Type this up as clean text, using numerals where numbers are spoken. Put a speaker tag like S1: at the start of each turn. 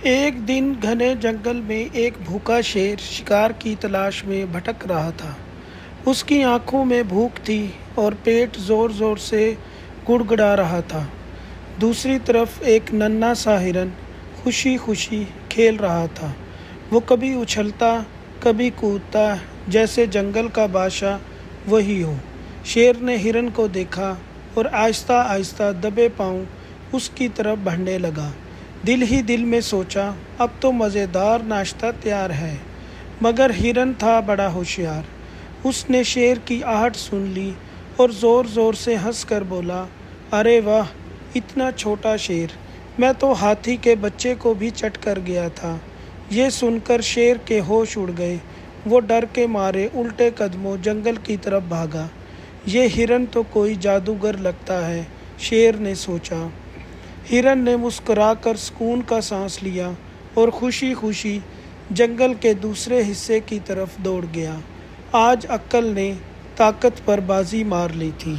S1: ایک دن گھنے جنگل میں ایک بھوکا شیر شکار کی تلاش میں بھٹک رہا تھا۔ اس کی آنکھوں میں بھوک تھی اور پیٹ زور زور سے گڑگڑا رہا تھا۔ دوسری طرف ایک ننھا سا ہرن خوشی خوشی کھیل رہا تھا۔ وہ کبھی اچھلتا، کبھی کودتا، جیسے جنگل کا بادشاہ وہی ہو۔ شیر نے ہرن کو دیکھا اور آہستہ آہستہ دبے پاؤں اس کی طرف بڑھنے لگا۔ دل ہی دل میں سوچا، اب تو مزیدار ناشتہ تیار ہے۔ مگر ہرن تھا بڑا ہوشیار۔ اس نے شیر کی آہٹ سن لی اور زور زور سے ہنس کر بولا، ارے واہ، اتنا چھوٹا شیر! میں تو ہاتھی کے بچے کو بھی چٹ کر گیا تھا۔ یہ سن کر شیر کے ہوش اڑ گئے۔ وہ ڈر کے مارے الٹے قدموں جنگل کی طرف بھاگا۔ یہ ہرن تو کوئی جادوگر لگتا ہے، شیر نے سوچا۔ ہرن نے مسکرا کر سکون کا سانس لیا اور خوشی خوشی جنگل کے دوسرے حصے کی طرف دوڑ گیا۔ آج عقل نے طاقت پر بازی مار لی تھی۔